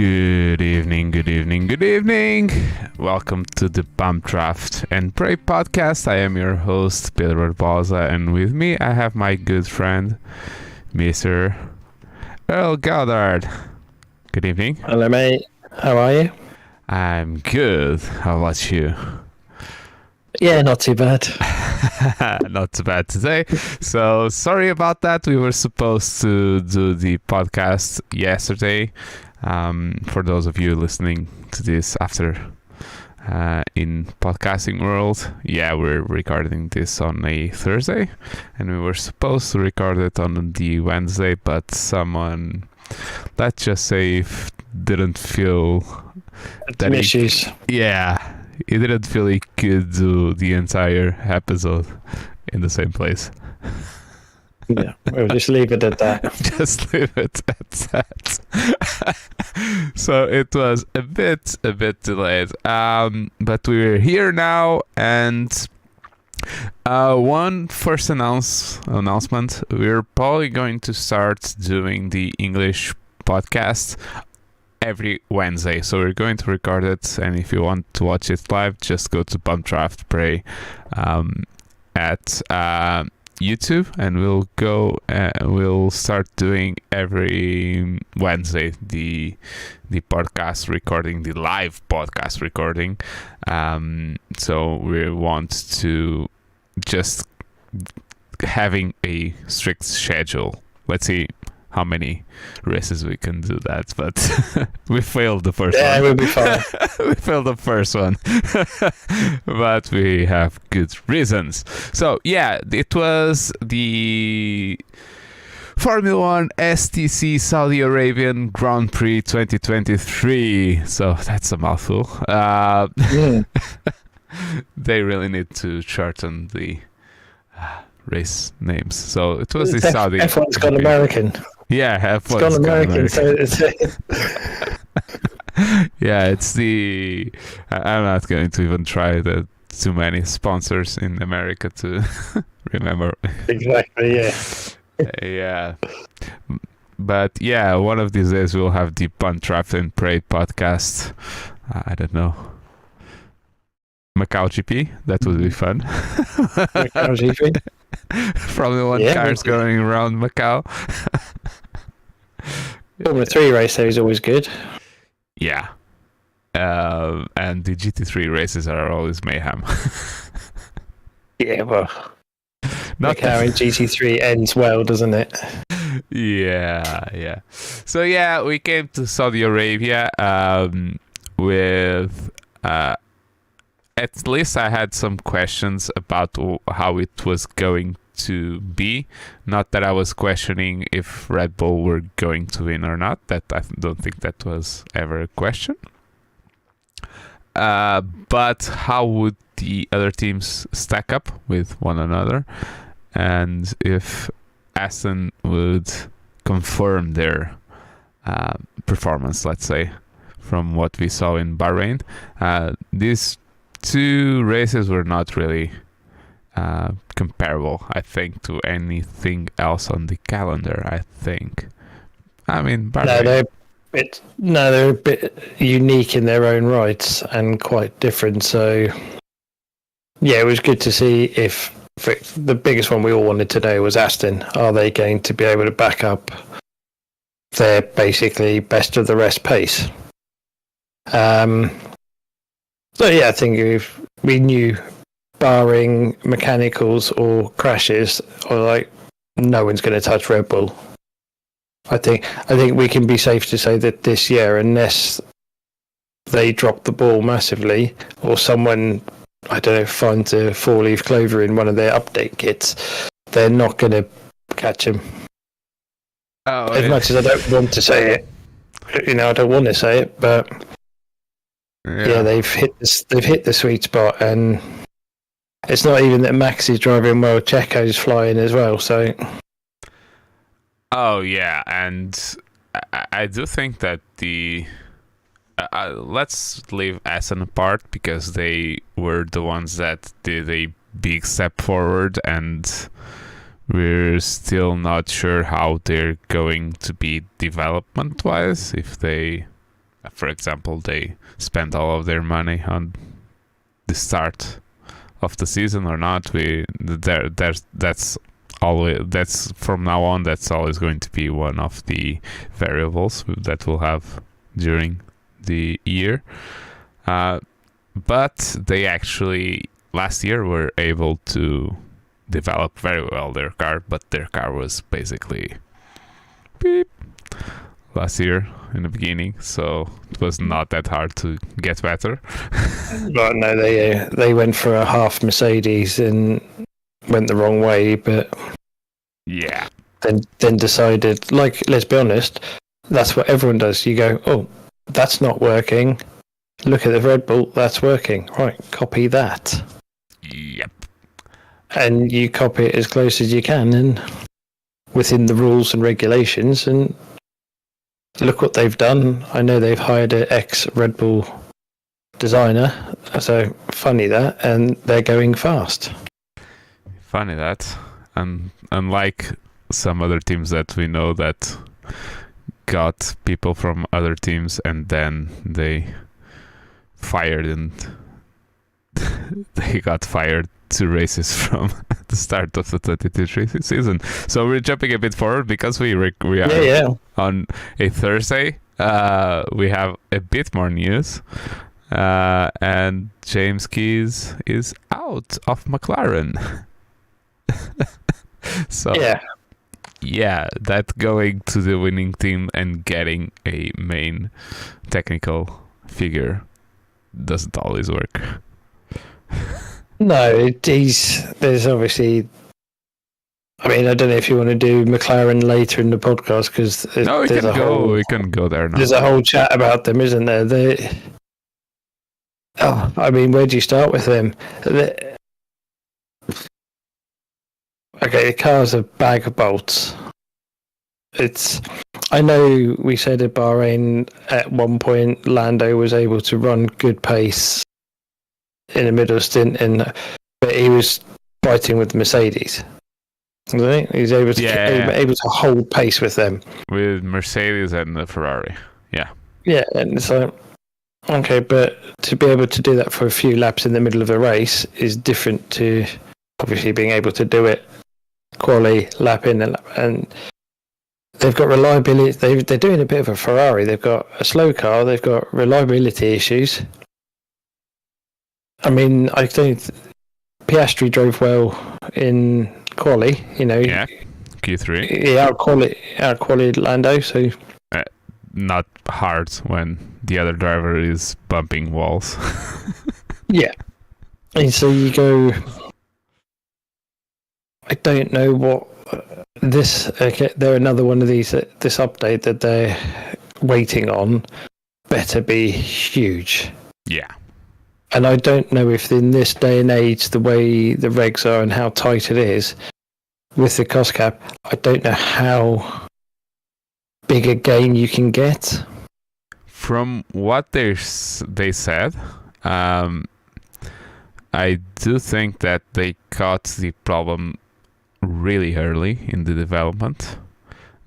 Good evening, good evening, good evening. Welcome to the Pump Draft and Pray podcast. I am your host, Pedro Barbosa, and with me I have my good friend, Mr. Earl Goddard. Good evening. Hello, mate. How are you? I'm good. How about you? Yeah, not too bad. Not too bad today. So sorry about that. We were supposed to do the podcast yesterday. For those of you listening to this after in podcasting world, we're recording this on a Thursday, and we were supposed to record it on the Wednesday, but someone, let's just say, didn't feel that issues. He didn't feel he could do the entire episode in the same place. Yeah, we'll just leave it at that. Just leave it at that. So it was a bit delayed, but we're here now, and one first announcement: we're probably going to start doing the English podcast every Wednesday. So we're going to record it, and if you want to watch it live, just go to Pump Draft Pray at YouTube, and we'll start doing every Wednesday the podcast recording, the live podcast recording. So we want to just having a strict schedule. Let's see how many races we can do that, but we failed the first one. Yeah, we'll be fine. We failed the first one, but we have good reasons. So it was the Formula 1 STC Saudi Arabian Grand Prix 2023. So that's a mouthful. They really need to shorten the race names. So it was the Saudi. F1's gone American. Yeah, F1's gone American. So it's it's the. I'm not going to even try too many sponsors in America to remember. Exactly. Yeah. Yeah. But one of these days we'll have the Pump Draft and Pray podcast. I don't know. Macau GP, that would be fun. Macau GP. Formula 1 cars going around Macau. Formula 3 race there is always good. Yeah. And the GT3 races are always mayhem. Yeah, well, Macau in GT3 ends well, doesn't it? Yeah. So we came to Saudi Arabia with at least I had some questions about how it was going to be. Not that I was questioning if Red Bull were going to win or not. That I don't think that was ever a question. But how would the other teams stack up with one another, and if Aston would confirm their performance, let's say, from what we saw in Bahrain. These two races were not really comparable, I think, to anything else on the calendar. I mean, Bahrain. They're a bit unique in their own rights and quite different. So, it was good to see if the biggest one we all wanted to know was Aston. Are they going to be able to back up their basically best of the rest pace? I think if we knew, barring mechanicals or crashes, no one's going to touch Red Bull. I think we can be safe to say that this year, unless they drop the ball massively or someone, finds a 4-leaf clover in one of their update kits, they're not going to catch them. As much as I don't want to say it, I don't want to say it, but. Yeah, they've hit the sweet spot, and it's not even that Max is driving well; Checo's flying as well. So, and I do think that the let's leave Aston apart, because they were the ones that did a big step forward, and we're still not sure how they're going to be development-wise, if they for example, they spend all of their money on the start of the season or not. That's from now on. That's always going to be one of the variables that we'll have during the year. But they actually last year were able to develop very well their car, but their car was basically beep last year in the beginning, so it was not that hard to get better. But no, they went for a half Mercedes and went the wrong way, but yeah, then decided, like, let's be honest, that's what everyone does. You go, oh, that's not working. Look at the Red Bull, that's working. Right, copy that. Yep. And you copy it as close as you can and within the rules and regulations, and look what they've done. I know they've hired an ex-Red Bull designer, so funny that, and they're going fast. Funny that. And unlike some other teams that we know that got people from other teams and then they fired and they got fired 2 races from the start of the 2023 season. So we're jumping a bit forward because we are on a Thursday. We have a bit more news, and James Keys is out of McLaren. So yeah, that going to the winning team and getting a main technical figure doesn't always work. No, there's obviously. I mean, I don't know if you want to do McLaren later in the podcast because no, we can go there now. There's a whole chat about them, isn't there? I mean, where do you start with them? Okay, the car's a bag of bolts. I know we said at Bahrain at one point Lando was able to run good pace in the middle stint, but he was fighting with the Mercedes. Right? He's able to hold pace with them. With Mercedes and the Ferrari. Yeah. Yeah, and it's like, okay, but to be able to do that for a few laps in the middle of a race is different to obviously being able to do it quali lap in and they've got reliability. They're doing a bit of a Ferrari. They've got a slow car. They've got reliability issues. I mean, I think Piastri drove well in quali. Yeah, Q3. He out-qualied Lando, so not hard when the other driver is bumping walls. Yeah, and so you go. I don't know what this. Okay, they're another one of these. This update that they're waiting on better be huge. Yeah. And I don't know if in this day and age, the way the regs are and how tight it is with the cost cap, I don't know how big a gain you can get. From what they said, I do think that they caught the problem really early in the development.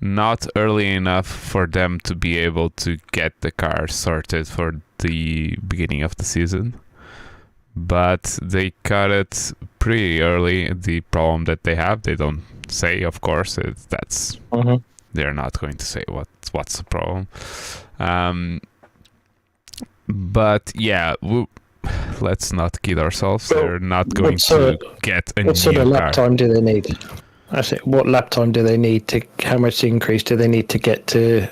Not early enough for them to be able to get the car sorted for the beginning of the season. But they caught it pretty early. The problem that they have, they don't say, of course. They're not going to say what's the problem. But yeah, let's not kid ourselves. Well, they're not going to get a new car. What sort of lap time do they need? What lap time do they need to? How much increase do they need to get to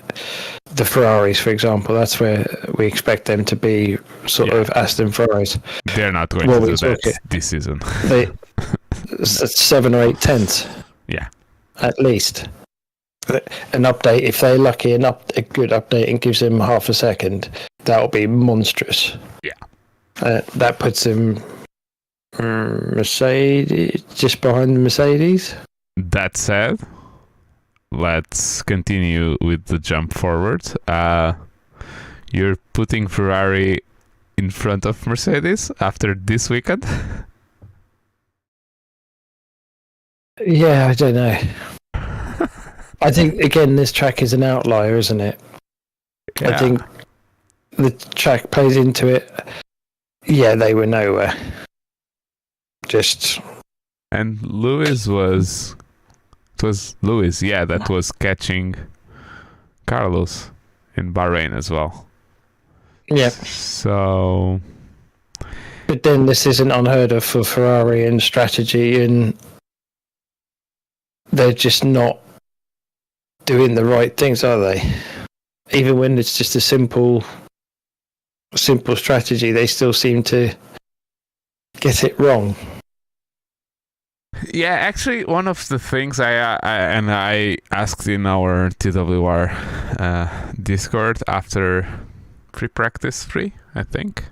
the Ferraris, for example? That's where we expect them to be, sort of Aston Ferraris. They're not going to do that this season. 7 or 8 tenths. Yeah, at least. An update, if they're lucky, a good update and gives them half a second, that'll be monstrous. Yeah, that puts them Mercedes just behind the Mercedes. That said, let's continue with the jump forward. You're putting Ferrari in front of Mercedes after this weekend? Yeah, I don't know. I think, again, this track is an outlier, isn't it? Yeah. I think the track plays into it. Yeah, they were nowhere. And Lewis was... It was Lewis, yeah, that was catching Carlos in Bahrain as well. Yeah. So... But then this isn't unheard of for Ferrari and strategy, and they're just not doing the right things, are they? Even when it's just a simple strategy, they still seem to get it wrong. Yeah, actually, one of the things I asked in our TWR Discord after pre-practice 3, I think.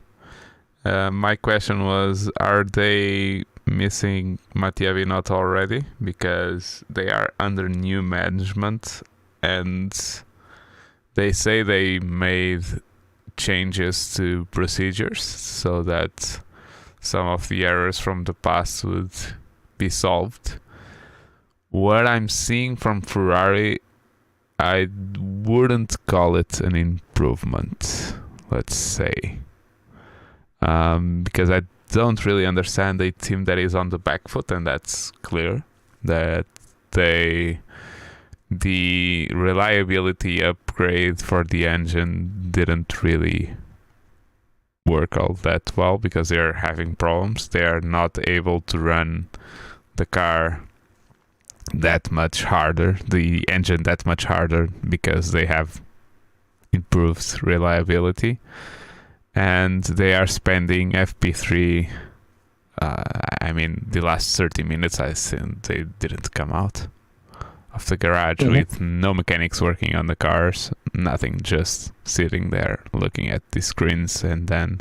My question was, are they missing Mattia Binotto already? Because they are under new management, and they say they made changes to procedures so that some of the errors from the past would be solved. What I'm seeing from Ferrari, I wouldn't call it an improvement, let's say, because I don't really understand a team that is on the back foot, and that's clear that the reliability upgrade for the engine didn't really work all that well because they're having problems. They are not able to run the car that much harder, the engine that much harder, because they have improved reliability, and they are spending FP3. I mean, the last 30 minutes I think they didn't come out of the garage with no mechanics working on the cars, nothing, just sitting there looking at the screens, and then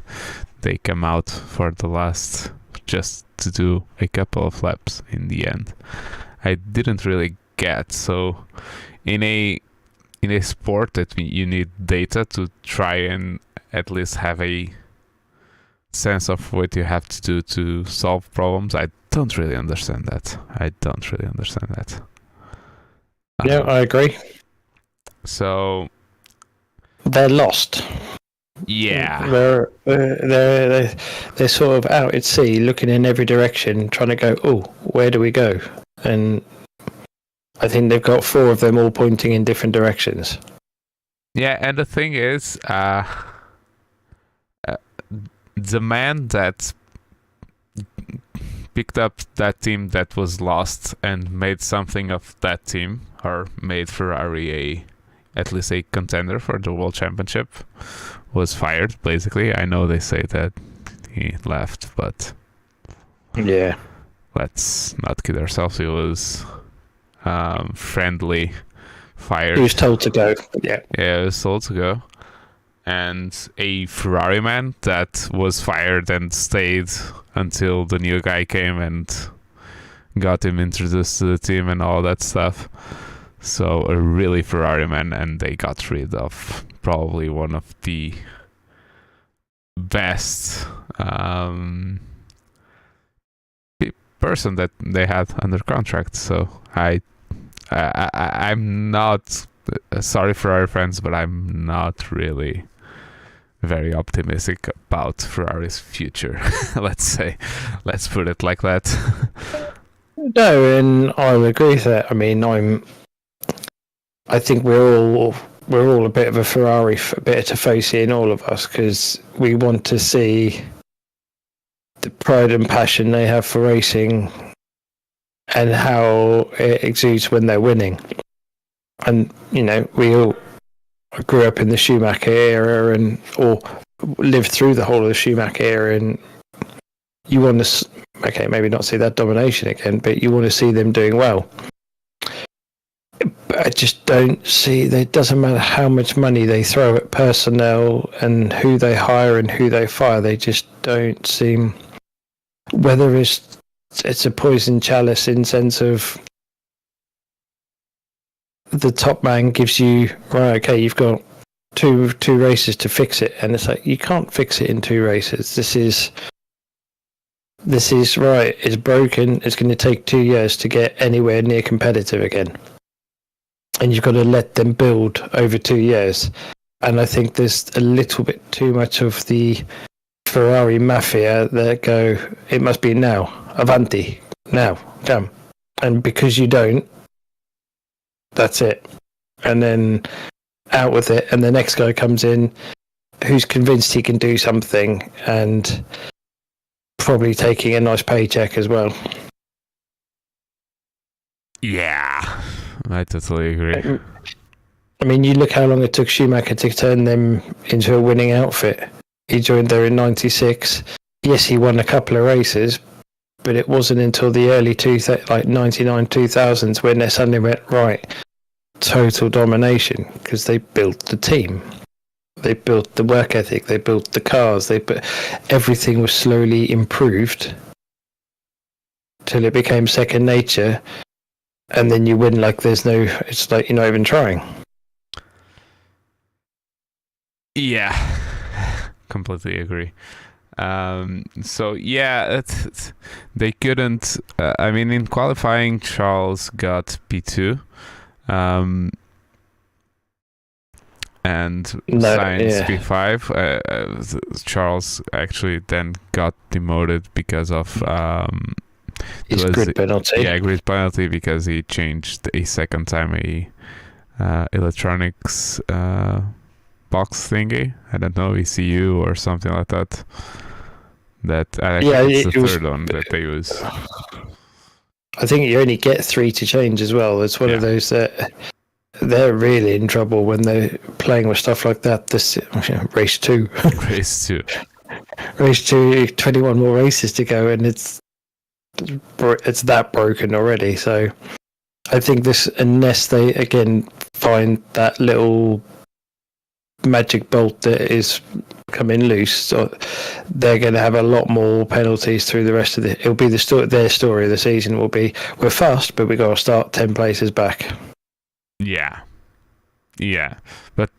they come out for the last, just to do a couple of laps in the end. I didn't really get. So in a sport that you need data to try and at least have a sense of what you have to do to solve problems, I don't really understand that. Yeah, I agree. So they're lost. Yeah, they're sort of out at sea, looking in every direction, trying to go, oh, where do we go? And I think they've got 4 of them all pointing in different directions. Yeah, and the thing is, the man that picked up that team that was lost and made something of that team, or made Ferrari at least a contender for the World Championship, was fired, basically. I know they say that he left, but yeah, let's not kid ourselves. He was friendly fired. He was told to go. Yeah, he was told to go. And a Ferrari man that was fired and stayed until the new guy came and got him introduced to the team and all that stuff. So a really Ferrari man, and they got rid of probably one of the best person that they had under contract. So I'm not sorry, Ferrari fans, but I'm not really very optimistic about Ferrari's future. Let's put it like that. No, and I would agree with that. I mean, I think we're all a bit of a Ferrari, a bit of Tifosi in all of us, because we want to see the pride and passion they have for racing and how it exudes when they're winning. And, you know, we all grew up in the Schumacher era or lived through the whole of the Schumacher era, and you want to, okay, maybe not see that domination again, but you want to see them doing well. But I just don't see, it doesn't matter how much money they throw at personnel and who they hire and who they fire, they just don't seem, whether it's a poison chalice in sense of the top man gives you, right, okay, you've got two races to fix it, and it's like, you can't fix it in 2 races. This is right, it's broken, it's going to take 2 years to get anywhere near competitive again, and you've got to let them build over 2 years. And I think there's a little bit too much of the Ferrari mafia that go, it must be now, avanti, now, come. And because you don't, that's it. And then out with it. And the next guy comes in who's convinced he can do something and probably taking a nice paycheck as well. Yeah, I totally agree. I mean, you look how long it took Schumacher to turn them into a winning outfit. He joined there in 96. Yes, he won a couple of races, but it wasn't until the early 99, 2000s when they suddenly went, right, total domination, because they built the team. They built the work ethic, they built the cars, everything was slowly improved till it became second nature, and then you win like it's like you're not even trying. Yeah, completely agree. So yeah, they couldn't. I mean, in qualifying, Charles got P2, and Sainz P5. Charles actually then got demoted because of his grid penalty. Yeah, grid penalty, because he changed a second time a electronics box thingy. I don't know, ECU or something like that. It's the third one that they use. I think you only get 3 to change as well. It's one of those that they're really in trouble when they're playing with stuff like that. This race 2. Race 2, 21 more races to go, and it's that broken already. So I think unless they again find that little magic bolt that is coming loose, so they're going to have a lot more penalties through the rest of it'll be their story of the season will be, we're fast, but we got to start 10 places back. Yeah, but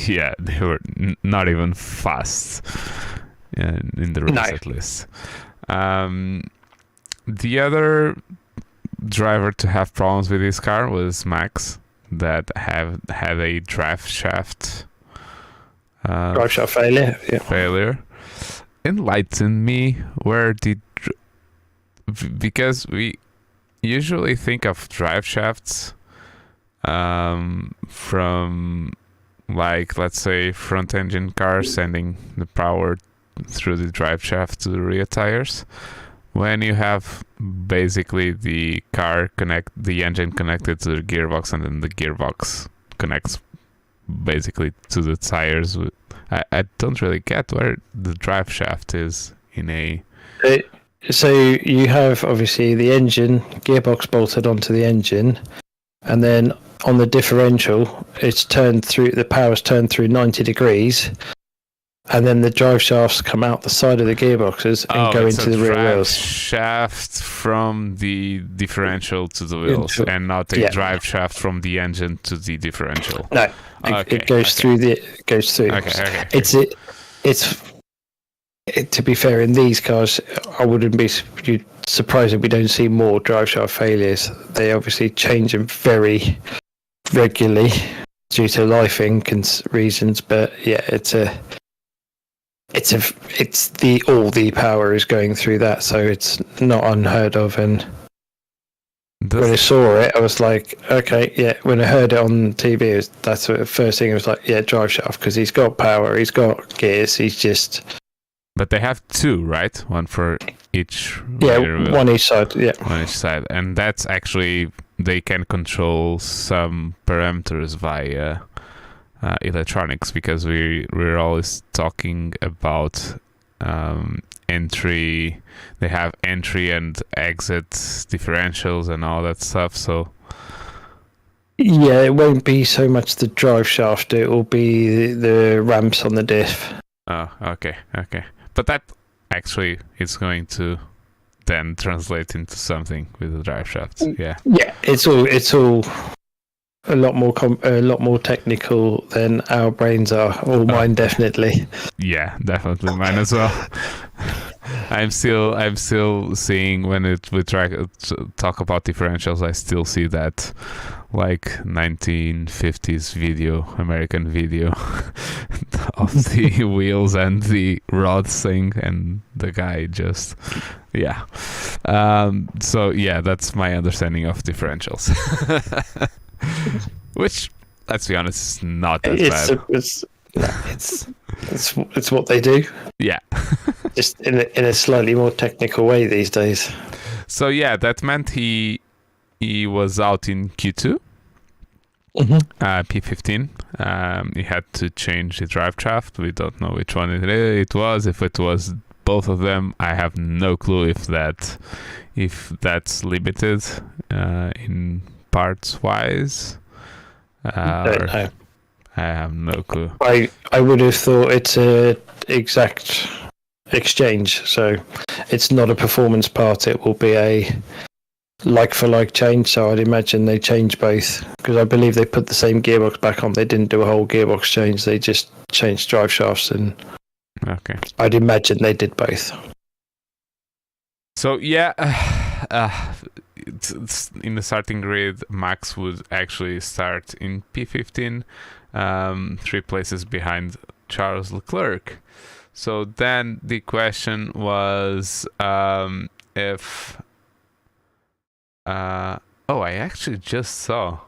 yeah, they were not even fast in the race, at least. The other driver to have problems with his car was Max, that had a drive shaft failure. Enlighten me, because we usually think of drive shafts from, like, let's say front engine cars sending the power through the drive shaft to the rear tires. When you have basically the engine connected to the gearbox, and then the gearbox connects basically to the tires. I don't really get where the drive shaft is in a... So you have obviously the engine, gearbox bolted onto the engine, and then on the differential, the power's turned through 90 degrees, and then the drive shafts come out the side of the gearboxes and go into the rear wheels. Shaft from the differential to the wheels, and not a drive shaft from the engine to the differential. No, it goes through. Okay. It's to be fair, in these cars, I wouldn't be surprised if we don't see more drive shaft failures. They obviously change them very regularly due to lifing reasons, but yeah, all the power is going through that, so it's not unheard of. And when I saw it, I was like, okay, yeah. When I heard it on TV, that's the first thing. I was like, yeah, drive shaft, because he's got power, he's got gears, he's just. But they have 2, right? One for each. Yeah, one each side. Yeah, one each side, and that's actually, they can control some parameters via electronics, because we're always talking about entry. They have entry and exit differentials and all that stuff. So yeah, it won't be so much the drive shaft. It will be the ramps on the diff. Oh, okay. But that actually is going to then translate into something with the drive shaft. Yeah. It's all a lot more technical than our brains are, or mine definitely. Yeah, definitely mine as well. I'm still seeing when we try to talk about differentials. I still see that like 1950s American video of the wheels and the rods thing, and the guy just so yeah, that's my understanding of differentials. Which, let's be honest, is not that bad. It's what they do. Yeah. Just in a slightly more technical way these days. So yeah, that meant he was out in Q2, P15. He had to change the drive shaft. We don't know which one it was. If it was both of them, I have no clue if that's limited in parts wise. Don't know. I have no clue. I would have thought it's a exact exchange, so it's not a performance part. It will be a like-for-like change, so I'd imagine they change both, because I believe they put the same gearbox back on. They didn't do a whole gearbox change. They just changed drive shafts, and okay, I'd imagine they did both. So yeah, it's in the starting grid, Max would actually start in P15, 3 places behind Charles Leclerc. So then the question was if I actually just saw.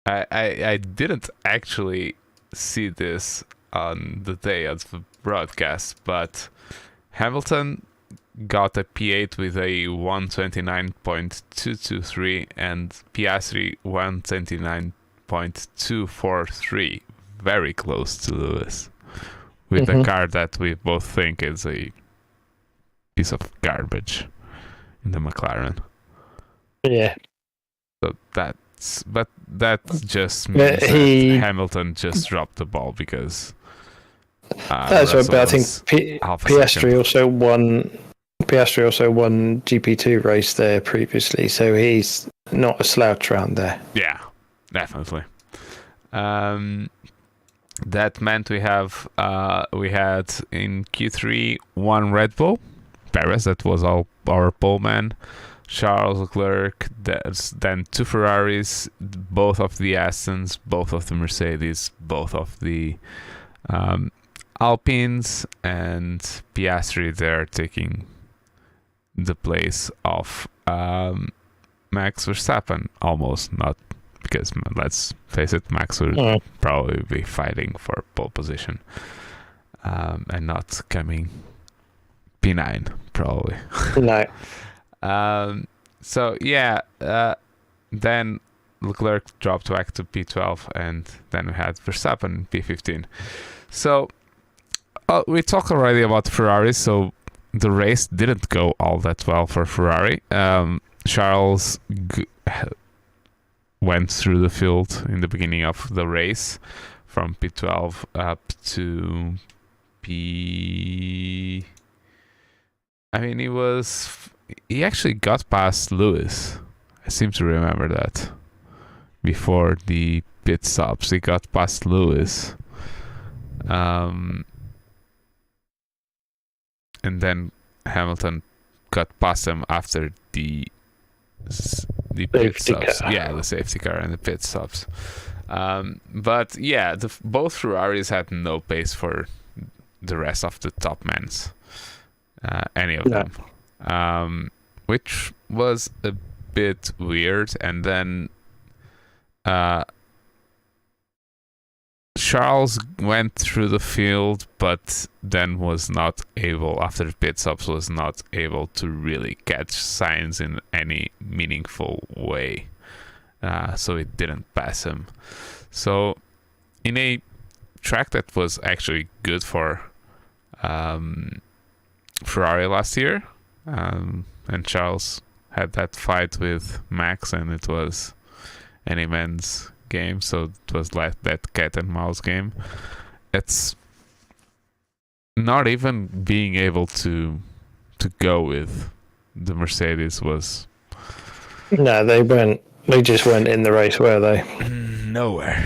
I didn't actually see this on the day of the broadcast, but Hamilton got a P8 with a 129.223 and Piastri 129.243, very close to Lewis, with a car that we both think is a piece of garbage in the McLaren. Yeah. So that just means that Hamilton just dropped the ball because that's right, but I think Piastri also won GP2 race there previously, so he's not a slouch around there. Yeah, definitely. That meant we had in Q3 one Red Bull, Perez, that was our pole man, Charles Leclerc, then 2 Ferraris, both of the Astons, both of the Mercedes, both of the Alpines, and Piastri there taking the place of Max Verstappen, almost, not because, let's face it, Max would probably be fighting for pole position and not coming P9 probably. No. So yeah, then Leclerc dropped back to P12, and then we had Verstappen P15. So we talked already about Ferrari, so the race didn't go all that well for Ferrari. Charles went through the field in the beginning of the race from P12 up to P... I mean, he actually got past Lewis. I seem to remember that. Before the pit stops, he got past Lewis. And then Hamilton got past him after the pit stops. Yeah, the safety car and the pit stops. But yeah, both Ferraris had no pace for the rest of the top men's. Any of them. Which was a bit weird. And then Charles went through the field, but then was not able, after the pit stops, was not able to really catch Sainz in any meaningful way. So it didn't pass him. So in a track that was actually good for Ferrari last year, and Charles had that fight with Max, and it was any man's game, so it was like that cat and mouse game. It's not even being able to go with the Mercedes was... No, they just weren't in the race, were they? Nowhere.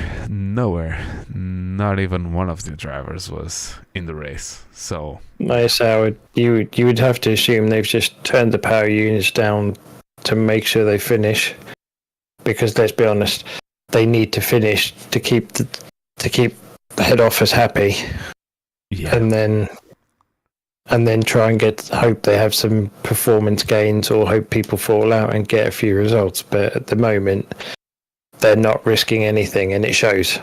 not even one of the drivers was in the race. So you would have to assume they've just turned the power units down to make sure they finish, because let's be honest, they need to finish to keep the head office happy. Yeah. And then try and hope they have some performance gains, or hope people fall out and get a few results. But at the moment, they're not risking anything, and it shows.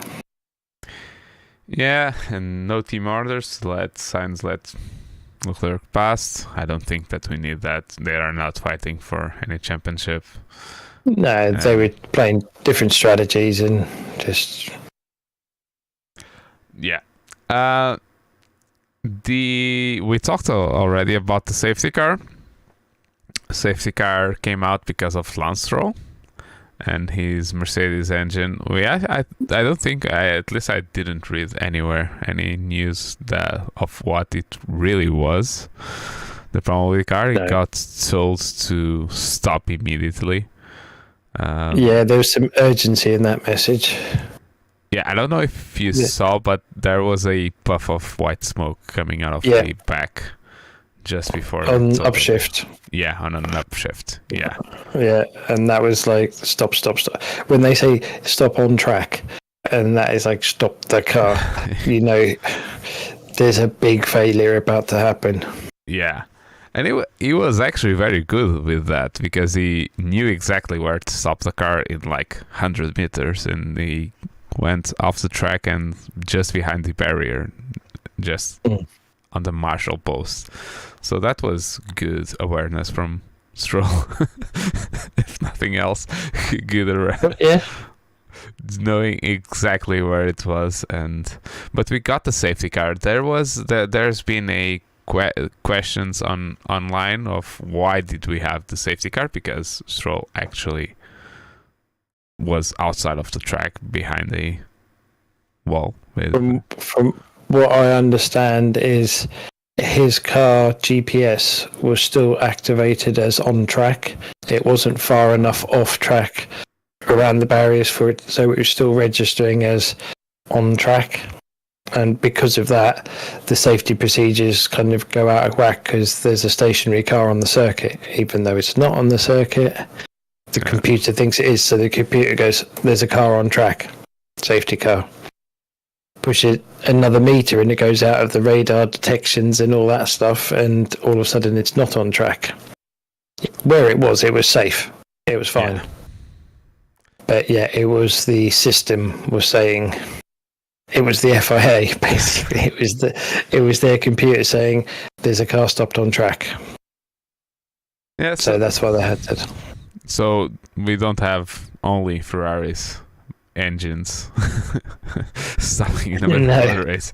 Yeah, and no team orders. Let Leclerc pass. I don't think that we need that. They are not fighting for any championship. No, they were playing different strategies and just... Yeah. We talked already about the safety car. Safety car came out because of Lance Stroll and his Mercedes engine. I don't think, at least I didn't read anywhere any news of what it really was. The problem with the car, it got told to stop immediately. Yeah, there was some urgency in that message. Yeah, I don't know if you saw, but there was a puff of white smoke coming out of the back just before. On upshift. Yeah, on an upshift. Yeah. Yeah, and that was like, stop. When they say stop on track, and that is like stop the car, you know, there's a big failure about to happen. Yeah. And he was actually very good with that, because he knew exactly where to stop the car in like 100 meters, and he went off the track and just behind the barrier, just on the Marshall post. So that was good awareness from Stroll. If nothing else, good awareness. Yeah. Knowing exactly where it was. But we got the safety car. There's been a questions online of why did we have the safety car, because Stroll actually was outside of the track behind the wall. From what I understand is his car GPS was still activated as on track. It wasn't far enough off track around the barriers for it, so it was still registering as on track. And because of that, the safety procedures kind of go out of whack, because there's a stationary car on the circuit, even though it's not on the circuit. The computer thinks it is, so the computer goes, there's a car on track, safety car. Push it another meter and it goes out of the radar detections and all that stuff, and all of a sudden it's not on track. Where it was safe. It was fine. Yeah. But yeah, it was the system was saying, it was the FIA, basically. It was their computer saying, there's a car stopped on track. Yeah, so that's why they had to... So we don't have only Ferrari's engines stopping in the middle of the race.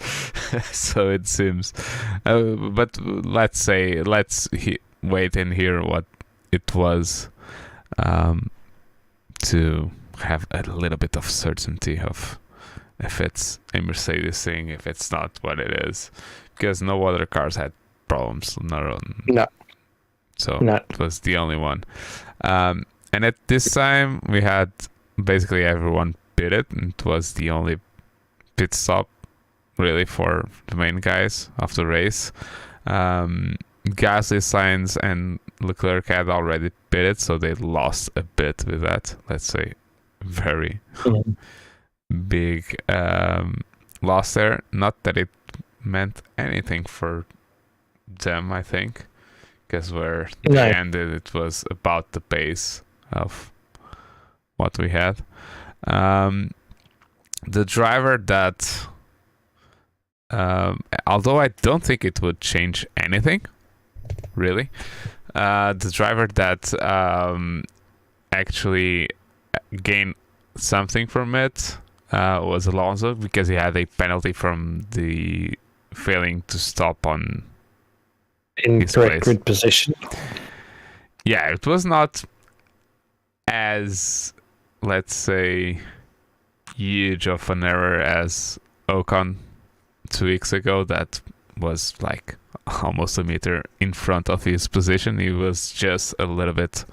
So it seems. But let's wait and hear what it was, to have a little bit of certainty of if it's a Mercedes thing, if it's not, what it is. Because no other cars had problems. No. So it was the only one. And at this time, we had basically everyone pitted. It was the only pit stop, really, for the main guys of the race. Gasly, Sainz, and Leclerc had already pitted, so they lost a bit with that. Let's say very big loss there. Not that it meant anything for them, I think. Because where they ended, it was about the pace of what we had. The driver that, although I don't think it would change anything, really, the driver that actually gained something from it was Alonso, because he had a penalty from the failing to stop on in correct grid position. Yeah, it was not as, let's say, huge of an error as Ocon 2 weeks ago. That was like almost a meter in front of his position. He was just a little bit,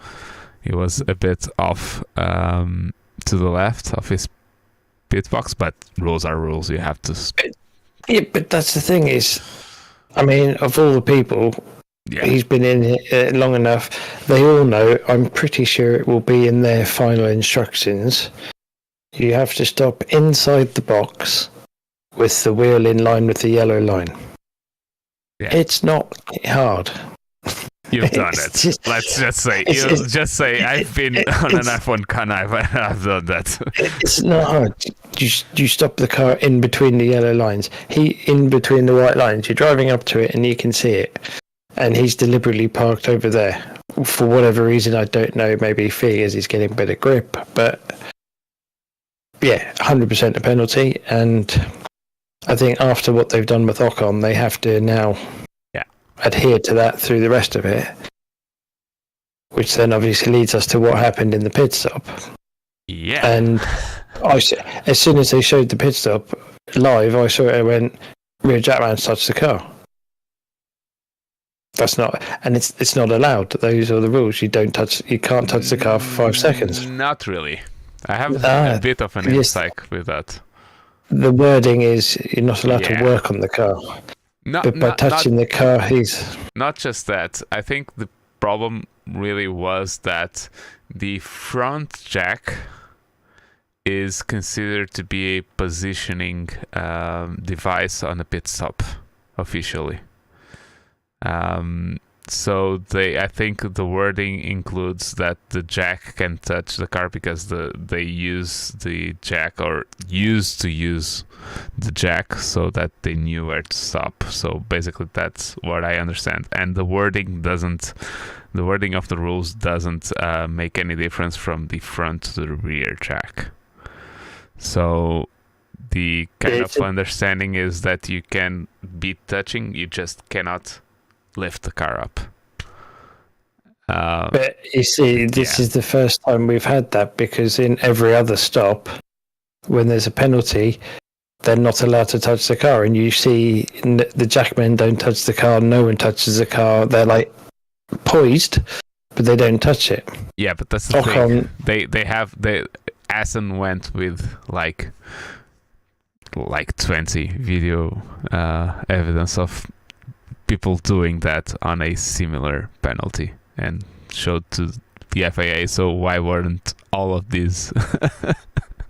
he was a bit off to the left of his pit box, but rules are rules. You have to. Yeah, but that's the thing is, I mean, of all the people, he's been in it long enough. They all know. I'm pretty sure it will be in their final instructions. You have to stop inside the box with the wheel in line with the yellow line. Yeah. It's not hard. You've done it. Let's just say I've been on an F1 Canai, but I've done that. It's not hard. You stop the car in between the yellow lines. In between the white lines. You're driving up to it and you can see it. And he's deliberately parked over there. For whatever reason, I don't know. Maybe he figures he's getting better grip. But yeah, 100% a penalty. And I think after what they've done with Ocon, they have to now adhere to that through the rest of it, which then obviously leads us to what happened in the pit stop. Yeah. And as soon as they showed the pit stop live, I saw it and went, rear jackman's touched the car. That's not, and it's not allowed. Those are the rules. You can't touch the car for 5 seconds. Not really. I have a bit of an insight with that. The wording is you're not allowed to work on the car. But by touching the car, he's... Not just that. I think the problem really was that the front jack is considered to be a positioning device on a pit stop, officially. So I think the wording includes that the jack can touch the car because they use the jack, or used to use the jack, so that they knew where to stop. So basically that's what I understand. And the wording of the rules doesn't make any difference from the front to the rear jack. So the kind of understanding is that you can be touching, you just cannot lift the car up. But you see, this is the first time we've had that, because in every other stop, when there's a penalty, they're not allowed to touch the car. And you see the jackmen don't touch the car, no one touches the car. They're like poised, but they don't touch it. Yeah, but that's the thing. Assen went with like 20 video evidence of people doing that on a similar penalty and showed to the FIA. So why weren't all of these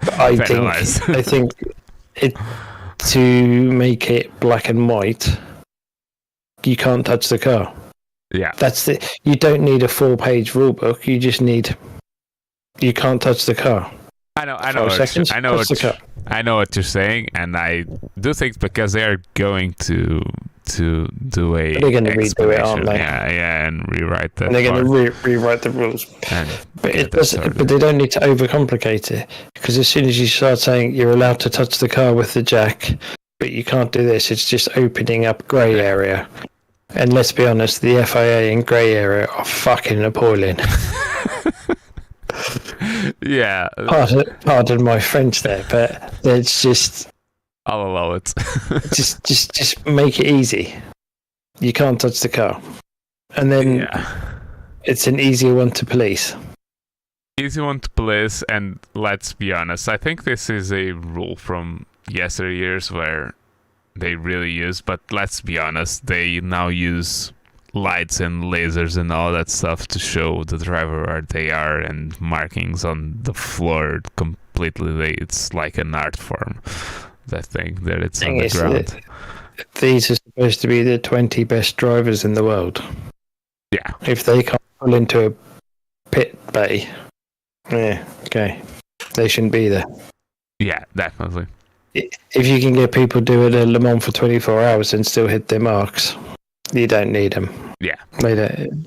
penalized? I think to make it black and white, you can't touch the car. Yeah, you don't need a 4-page rule book. You just need, you can't touch the car. I know what you're saying, and I do think because they are going to do a. They're going to redo it, aren't they? Yeah, and rewrite that. And they're going to rewrite the rules. But they don't need to overcomplicate it, because as soon as you start saying you're allowed to touch the car with the jack, but you can't do this, it's just opening up grey area. And let's be honest, the FIA in grey area are fucking appalling. Yeah. Pardon my French there, but it's just... I'll allow it. just make it easy. You can't touch the car. And then it's an easier one to police. Easy one to police, and let's be honest, I think this is a rule from yesteryears where they really use, but let's be honest, they now use lights and lasers and all that stuff to show the driver where they are, and markings on the floor completely. It's like an art form, that thing that it's on the ground. These are supposed to be the 20 best drivers in the world. Yeah. If they can't pull into a pit bay, okay, they shouldn't be there. Yeah, definitely. If you can get people doing a Le Mans for 24 hours and still hit their marks, you don't need them. Yeah. They don't.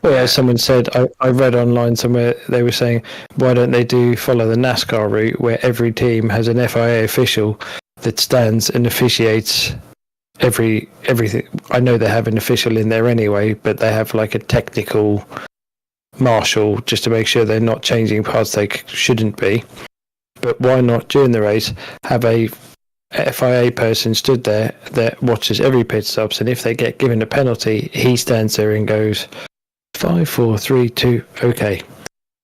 Well, as someone said, I read online somewhere, they were saying, why don't they follow the NASCAR route, where every team has an FIA official that stands and officiates everything. I know they have an official in there anyway, but they have like a technical marshal just to make sure they're not changing parts they shouldn't be. But why not, during the race, have a FIA person stood there that watches every pit stops, and if they get given a penalty, he stands there and goes 5, 4, 3, 2, okay,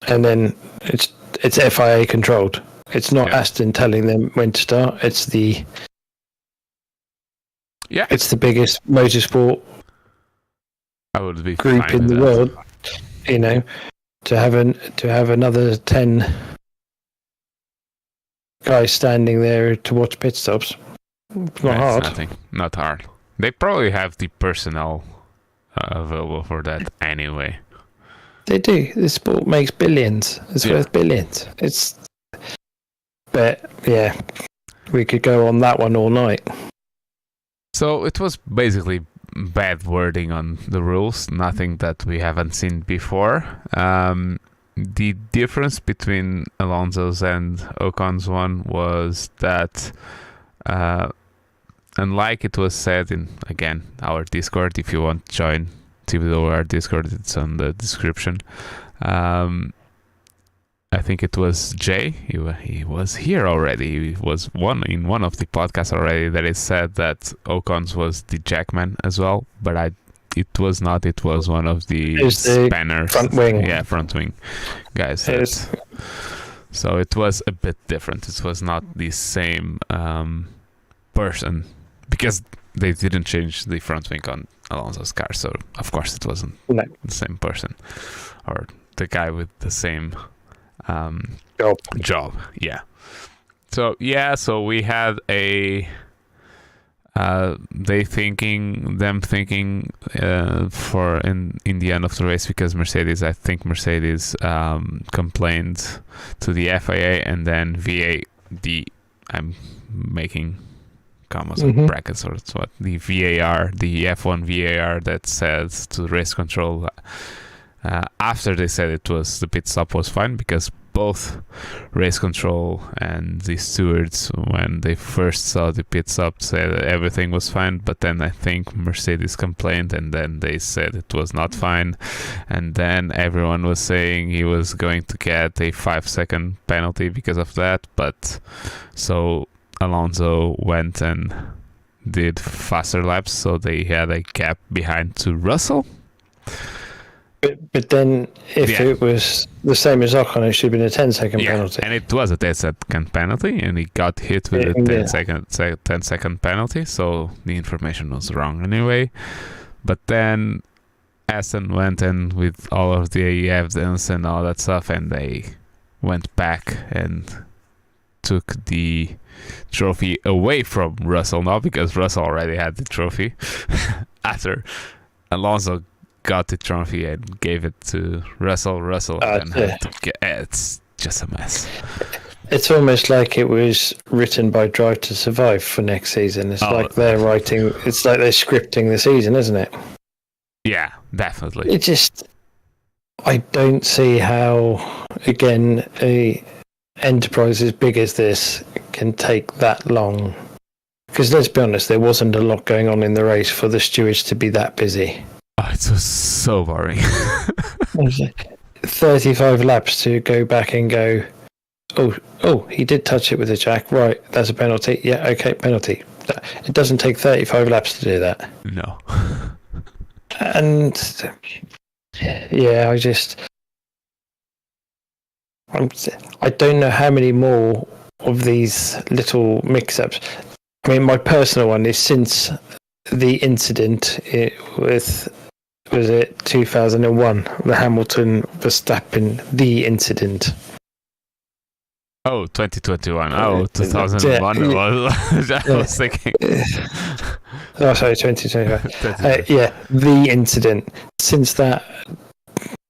and then it's FIA controlled. It's not Aston telling them when to start. It's the biggest motorsport I would be group in the world. You know, to have another 10 guys standing there to watch pit stops. It's not hard. Not hard. They probably have the personnel available for that anyway. They do. This sport makes billions. It's worth billions. But yeah, we could go on that one all night. So it was basically bad wording on the rules, nothing that we haven't seen before. The difference between Alonso's and Ocon's one was that, unlike it was said in, again, our Discord, if you want to join TWR Discord, it's on the description. I think it was Jay. He was here already. He was in one of the podcasts already that it said that Ocon's was the Jackman as well, but it was not. It was one of the spanners. Front wing. Yeah, front wing guys. So it was a bit different. It was not the same person because they didn't change the front wing on Alonso's car. So of course it wasn't the same person or the guy with the same job. So we had a them thinking for in the end of the race, because Mercedes complained to the FIA, and then I'm making commas with brackets, or it's what the VAR, the F1 VAR, that says to race control after they said the pit stop was fine, because both race control and the stewards, when they first saw the pit stop, said that everything was fine, but then I think Mercedes complained, and then they said it was not fine, and then everyone was saying he was going to get a 5-second penalty because of that. But so Alonso went and did faster laps, so they had a gap behind to Russell. But then, if it was the same as Ocon, it should have been a 10-second penalty. And it was a 10-second penalty, and he got hit with a 10-second penalty, so the information was wrong anyway. But then Aston went in with all of the evidence and all that stuff, and they went back and took the trophy away from Russell now, because Russell already had the trophy after Alonso got the trophy and gave it to Russell. It's just a mess. It's almost like it was written by Drive to Survive for next season. It's like they're writing. It's like they're scripting the season, isn't it? Yeah, definitely. I don't see how, a enterprise as big as this can take that long. Because let's be honest, there wasn't a lot going on in the race for the stewards to be that busy. Oh, it was so boring. 35 laps to go back and go, oh, he did touch it with a jack. Right, that's a penalty. Yeah, okay, penalty. It doesn't take 35 laps to do that. No. And, yeah, I don't know how many more of these little mix-ups. I mean, my personal one is since the incident was it 2001, the Hamilton Verstappen, the incident. Oh, 2021. Oh, 2001. I was thinking. Oh, sorry, 2021. The incident. Since that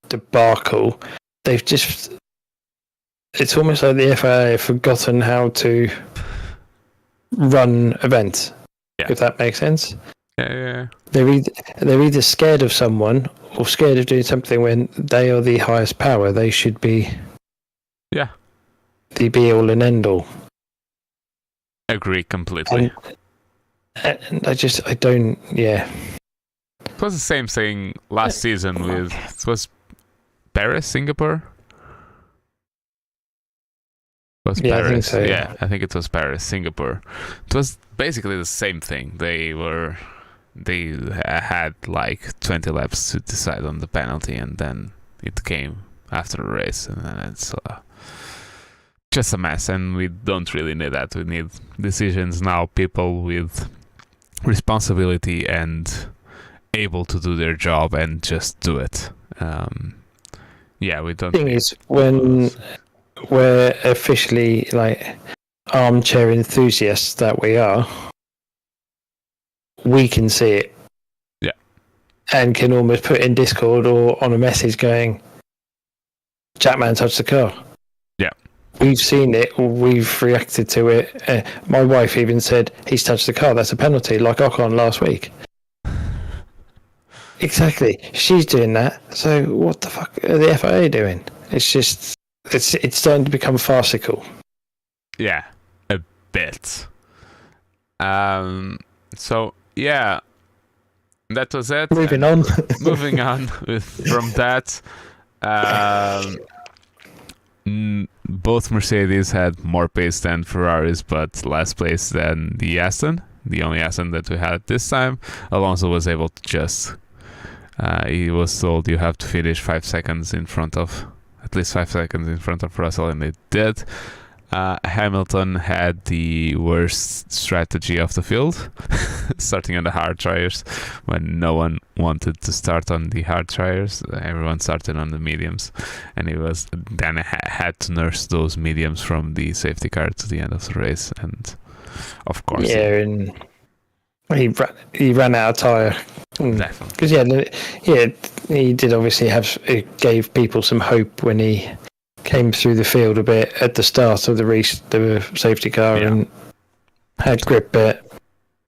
debacle, they've just... It's almost like the FIA have forgotten how to run events, if that makes sense. Yeah. They're either scared of someone or scared of doing something when they are the highest power. They should be the be-all and end-all. Agree completely. And I don't... Yeah. It was the same thing last season with... It was Perez, Singapore? Was Perez. I think so. Yeah, I think it was Paris, Singapore. It was basically the same thing. They had like 20 laps to decide on the penalty, and then it came after the race, and then it's just a mess, and we don't really need that. We need decisions now, people with responsibility and able to do their job and just do it. We don't. The thing is, when we're officially like armchair enthusiasts that we are, we can see it. Yeah. And can almost put in Discord or on a message going, Jackman touched the car. Yeah. We've seen it, we've reacted to it. My wife even said, he's touched the car, that's a penalty, like Ocon last week. Exactly. She's doing that. So what the fuck are the FIA doing? It's just, it's starting to become farcical. Yeah, a bit. So, yeah, that was it. Moving on. Moving on from that. Both Mercedes had more pace than Ferraris, but less pace than the Aston. The only Aston that we had this time. Alonso was able to just... he was told you have to finish 5 seconds in front of... At least 5 seconds in front of Russell, and it did. Hamilton had the worst strategy of the field, starting on the hard tires when no one wanted to start on the hard tires. Everyone started on the mediums, and he was then had to nurse those mediums from the safety car to the end of the race. And of course, and he ran out of tire. Definitely, because he did obviously it gave people some hope when he came through the field a bit at the start of the safety car and had grip bit.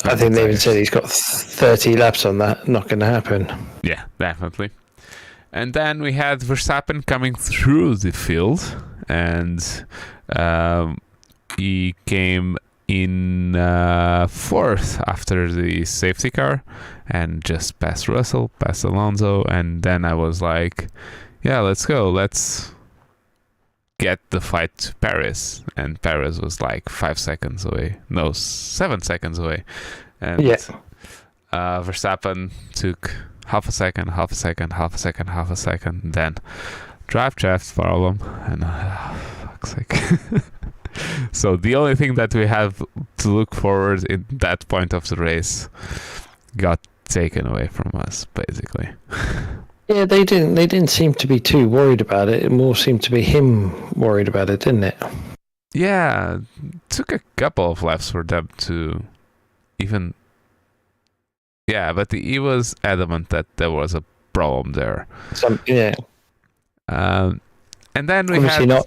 I think they even said he's got 30 laps on that. Not going to happen. Yeah, definitely. And then we had Verstappen coming through the field, and he came in fourth after the safety car, and just passed Russell, passed Alonso, and then I was like, yeah, let's go. Let's get the fight to Perez, and Perez was like 5 seconds away. No, 7 seconds away. And Verstappen took half a second, then drive shaft problem, and fuck's sake. So the only thing that we have to look forward in that point of the race got taken away from us, basically. Yeah, they didn't seem to be too worried about it. It more seemed to be him worried about it, didn't it? Yeah, it took a couple of laps for them to even... Yeah, but he was adamant that there was a problem there. And then we obviously had...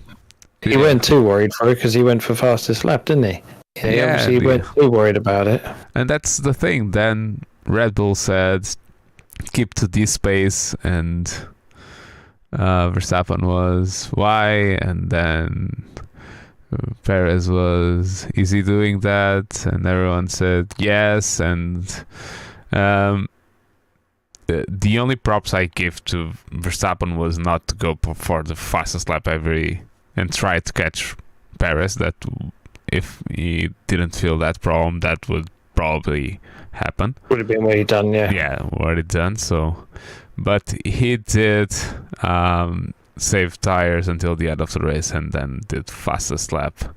He weren't too worried for it because he went for fastest lap, didn't he? Obviously he weren't too worried about it. And that's the thing. Then Red Bull said, keep to this pace, and Verstappen was, why? And then Perez was, is he doing that? And everyone said yes. And the only props I give to Verstappen was not to go for the fastest lap and try to catch Perez. That if he didn't feel that problem, that would probably happen. Would have been already done, yeah. Yeah, already done. So, but he did save tires until the end of the race, and then did fastest lap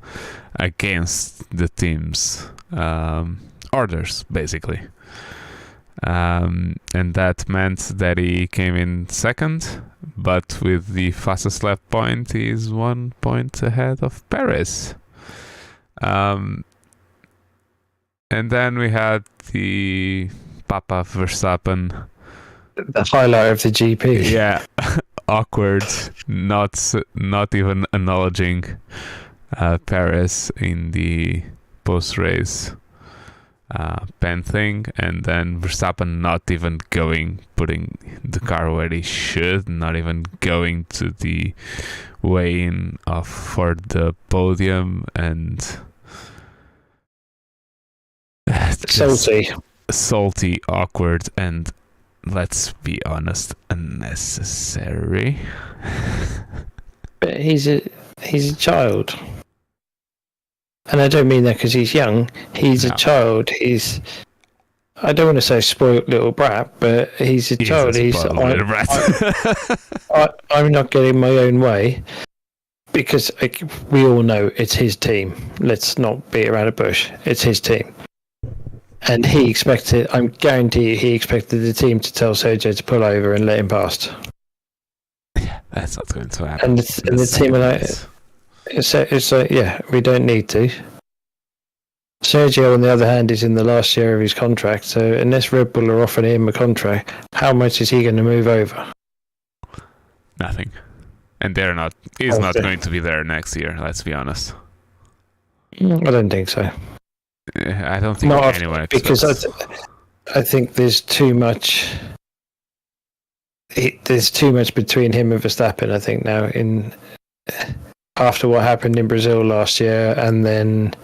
against the team's orders, basically. And that meant that he came in second, but with the fastest lap point, he's 1 point ahead of Perez. And then we had the Papa Verstappen. The highlight of the GP. Yeah, awkward, not even acknowledging Perez in the post-race pen thing, and then Verstappen not even putting the car where he should, not even going to the weigh-in for the podium, and salty, awkward, and let's be honest, unnecessary. But he's a child. And I don't mean that because he's young. He's a child. I don't want to say spoiled little brat, but he's a child. Little brat. I'm not getting my own way. because we all know it's his team. Let's not beat around the bush. It's his team. And I guarantee he expected the team to tell Sergio to pull over and let him past. Yeah, that's not going to happen. And the team are like, it's like, yeah, we don't need to. Sergio, on the other hand, is in the last year of his contract, so unless Red Bull are offering him a contract, how much is he going to move over? Nothing. And he's not going to be there next year, let's be honest. I don't think so. I don't think anyone expects. Because I think there's too much. There's too much between him and Verstappen, I think, now. After what happened in Brazil last year, and then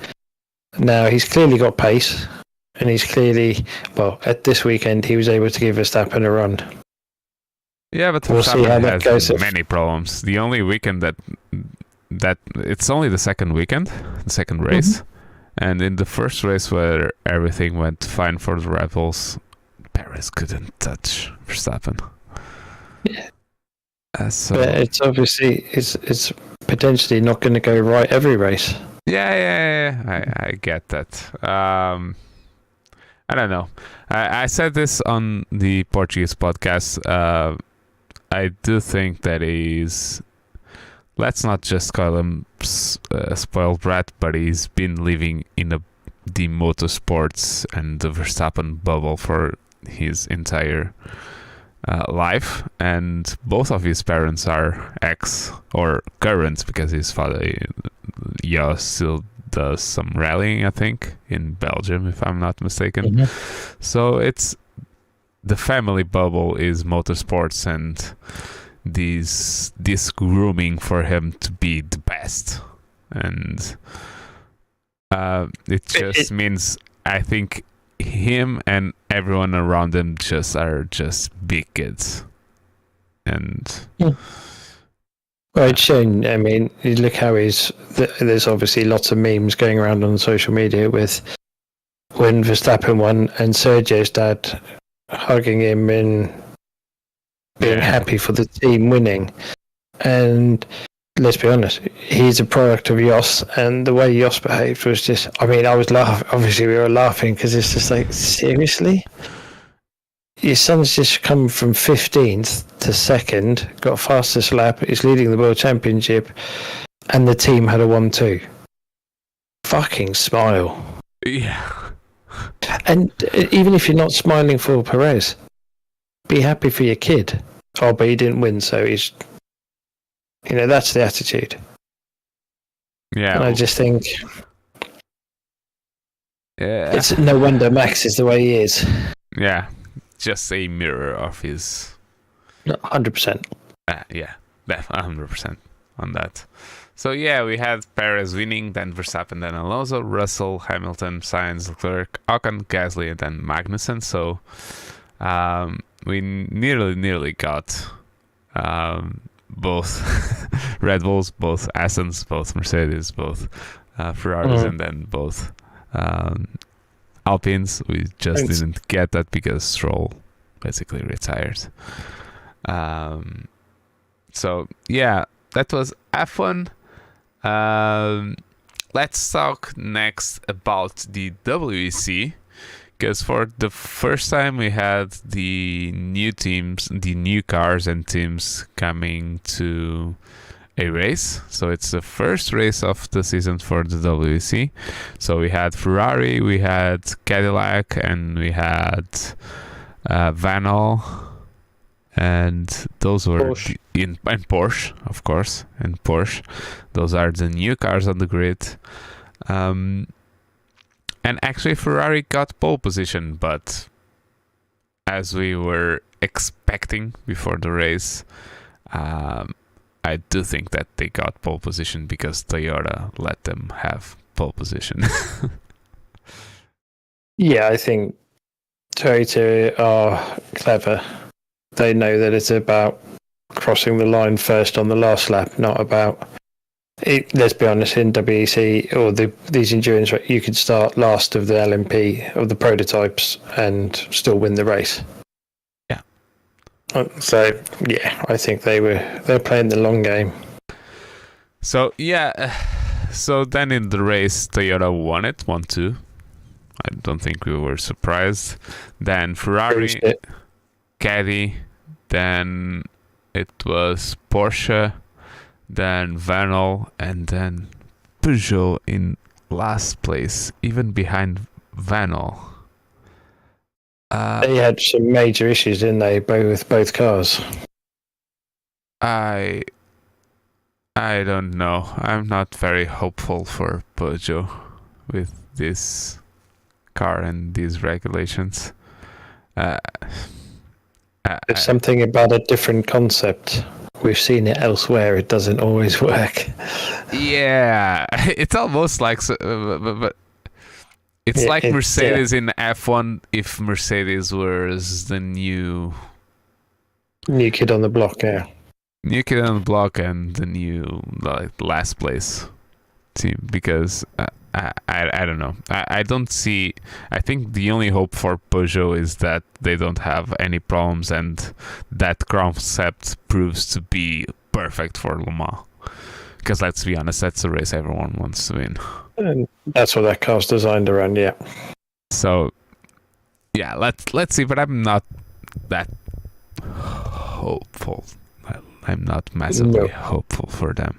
now he's clearly got pace, and he's clearly, at this weekend he was able to give Verstappen a run. Yeah, but we'll see how that goes. Many problems. The only weekend that it's only the second weekend, the second race, and in the first race where everything went fine for the Red Bulls, Perez couldn't touch Verstappen. Yeah. But it's obviously it's potentially not going to go right every race. Yeah. I get that. I don't know. I said this on the Portuguese podcast. I do think that he's, let's not just call him a spoiled brat, but he's been living in the motorsports and the Verstappen bubble for his entire life, and both of his parents are ex or current, because his father still does some rallying, I think, in Belgium, if I'm not mistaken. So it's the family bubble is motorsports, and this grooming for him to be the best, and it just means, I think, him and everyone around him are just big kids. And well, it's shown. I mean, you look how there's obviously lots of memes going around on social media with when Verstappen won and Sergio's dad hugging him and being happy for the team winning. And let's be honest, he's a product of Jos, and the way Jos behaved was just, I mean, I was laughing. Obviously, we were laughing because it's just like, seriously? Your son's just come from 15th to 2nd, got fastest lap, is leading the World Championship, and the team had a 1-2. Fucking smile. Yeah. And even if you're not smiling for Perez, be happy for your kid. Oh, but he didn't win, so he's... that's the attitude. Yeah. And I just think... Yeah. It's no wonder Max is the way he is. Yeah. Just a mirror of his... 100%. Yeah. 100% on that. So yeah, we had Perez winning, then Verstappen, then Alonso, Russell, Hamilton, Sainz, Leclerc, Ocon, Gasly, and then Magnussen. So we nearly got both Red Bulls, both Astons, both Mercedes, both Ferraris, and then both Alpines. We just didn't get that because Stroll basically retired. So yeah, that was F1. Let's talk next about the WEC, because for the first time we had the new teams, the new cars and teams coming to a race. So it's the first race of the season for the WEC. So we had Ferrari, we had Cadillac, and we had Vanol. And those were and Porsche, of course, and Porsche. Those are the new cars on the grid. And actually Ferrari got pole position, but as we were expecting before the race, I do think that they got pole position because Toyota let them have pole position. Yeah, I think Toyota are clever. They know that it's about crossing the line first on the last lap, not about... let's be honest, in WEC or these endurance, you could start last of the LMP, of the prototypes, and still win the race. Yeah. So, yeah, I think they're playing the long game. So yeah, so then in the race, Toyota won it, 1-2. I don't think we were surprised. Then Ferrari, Caddy, then it was Porsche, then Vettel, and then Peugeot in last place, even behind Vettel. They had some major issues, didn't they, with both cars? I don't know. I'm not very hopeful for Podio with this car and these regulations. It's something about a different concept. We've seen it elsewhere. It doesn't always work. Yeah, it's almost like, but it's like Mercedes in F1 if Mercedes was the new kid on the block. Yeah, new kid on the block and the new last place team, because I don't know. I don't see. I think the only hope for Peugeot is that they don't have any problems and that concept proves to be perfect for Le Mans. Because let's be honest, that's a race everyone wants to win. And that's what that car's designed around. Yeah. So yeah, let's see. But I'm not that hopeful. I'm not massively hopeful for them.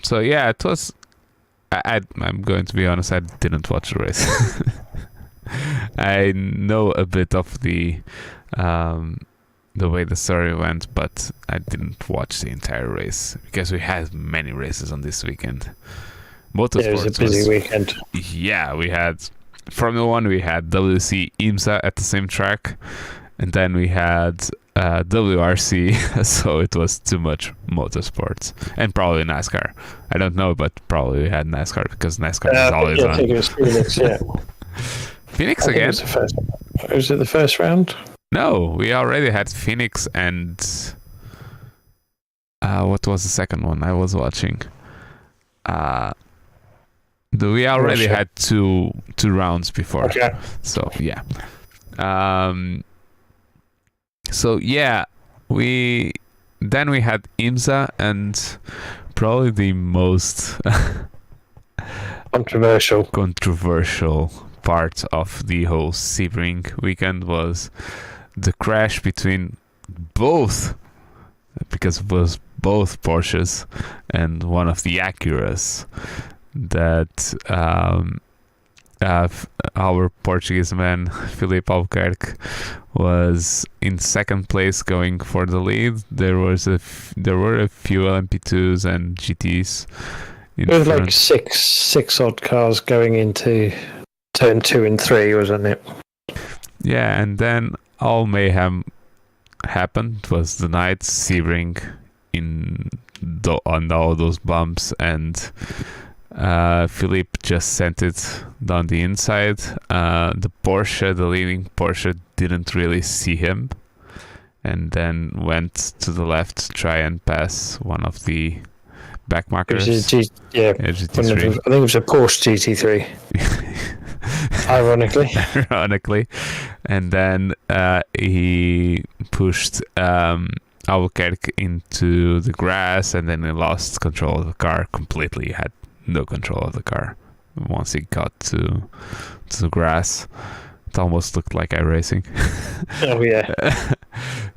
So yeah, it was. I'm going to be honest, I didn't watch the race. I know a bit of the way the story went, but I didn't watch the entire race because we had many races on this weekend. Motorsports it was a busy weekend. Yeah, we had Formula 1, we had WC IMSA at the same track, and then we had WRC, so it was too much motorsports, and probably NASCAR. I don't know, but probably we had NASCAR because NASCAR is always on. I think it was Phoenix, yeah. Phoenix again? Was it the first round? No, we already had Phoenix and what was the second one I was watching? We already had two rounds before. Okay. So yeah. So yeah, we had IMSA, and probably the most controversial part of the whole Sebring weekend was the crash between both, because it was both Porsches and one of the Acuras, that our Portuguese man Filipe Albuquerque was in second place going for the lead. There were a few LMP2s and GTs in front. Like six odd cars going into turn 2 and 3, wasn't it? Yeah, and then all mayhem happened. It was the night, Sebring on all those bumps, and Philippe just sent it down the inside. The leading Porsche didn't really see him, and then went to the left to try and pass one of the backmarkers. GT3. I think it was a Porsche GT3. Ironically. And then he pushed Albuquerque into the grass, and then he lost control of the car completely. He had no control of the car once he got to the grass. It almost looked like iRacing. Oh yeah.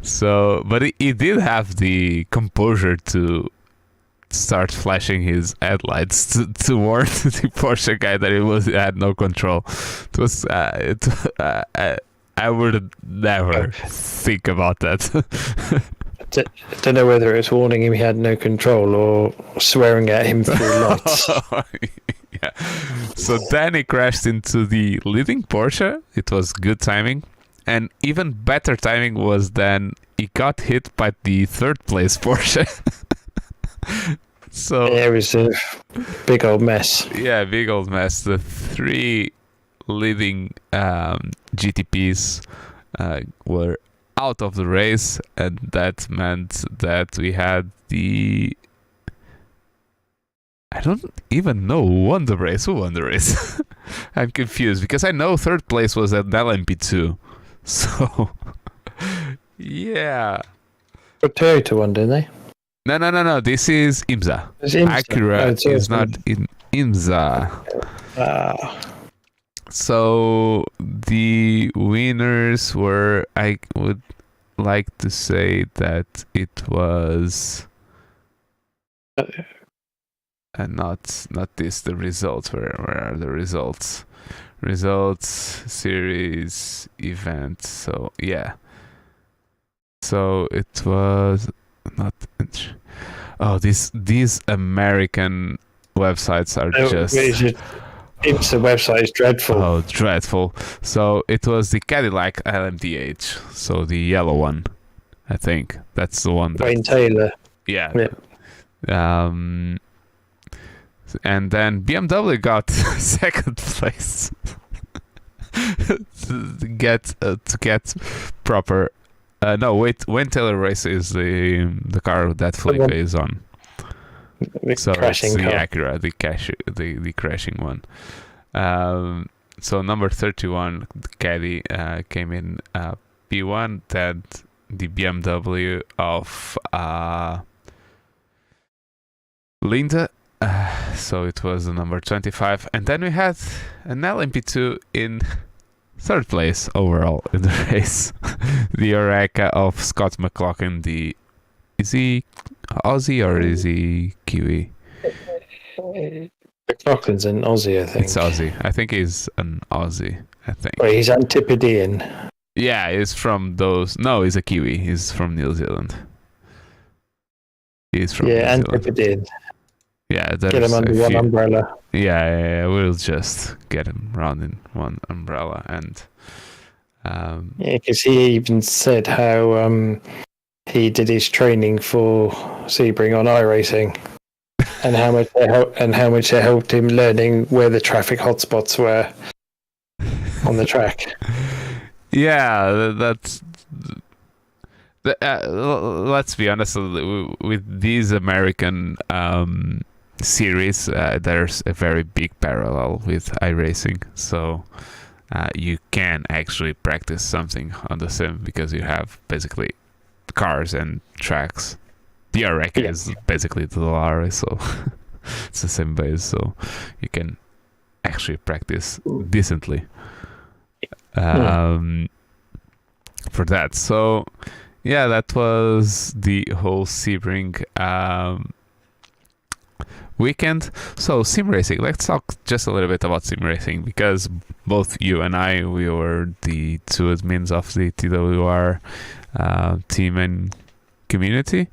So, but he did have the composure to start flashing his headlights to warn the Porsche guy that he had no control. It was I would never think about that. I don't know whether it was warning him he had no control or swearing at him through lights. Yeah. So then he crashed into the leading Porsche. It was good timing. And even better timing was then he got hit by the third place Porsche. So it was a big old mess. Yeah, big old mess. The three leading GTPs were out of the race, and that meant that we had I don't even know who won the race. I'm confused because I know third place was at LMP2. So yeah. But Toyota won, didn't they? No. This is IMSA. It's IMSA. Acura is not in IMSA. So the winners were, I would like to say that it was not this, the results. Where are the results? Results, series, event. So yeah. So it was not. Oh, these American websites are just. IMSA website is dreadful. Oh, dreadful. So it was the Cadillac LMDH. So the yellow one, I think that's the one. Wayne Taylor. Yeah. And then BMW got second place to get proper. No, wait. Wayne Taylor race is the car that Felipe is on. So crashing it's the car. Acura, the crashing one. So number 31, Caddy came in P1. Then the BMW of Linda. So it was the number 25, and then we had an LMP2 in third place overall in the race. The Oreca of Scott McLaughlin. Is he Aussie or is he Kiwi? McLaughlin's an Aussie, I think. It's Aussie. I think he's an Aussie. I think. Well, he's Antipodean. Yeah, he's from those. No, he's a Kiwi. He's from New Zealand. He's from New Zealand. Antipodean. Yeah, get him under one umbrella. Yeah, we'll just get him around in one umbrella, and because he even said how he did his training for Sebring on iRacing, and how much it helped him learning where the traffic hotspots were on the track. Yeah, that's. Let's be honest with these American series. There's a very big parallel with iRacing, so you can actually practice something on the sim because you have basically cars and tracks. The Oreca is basically the Lara, so it's the same base, so you can actually practice decently for that. So yeah, that was the whole Sebring weekend. So Simracing, let's talk just a little bit about Simracing, because both you and I, we were the two admins of the TWR team and community,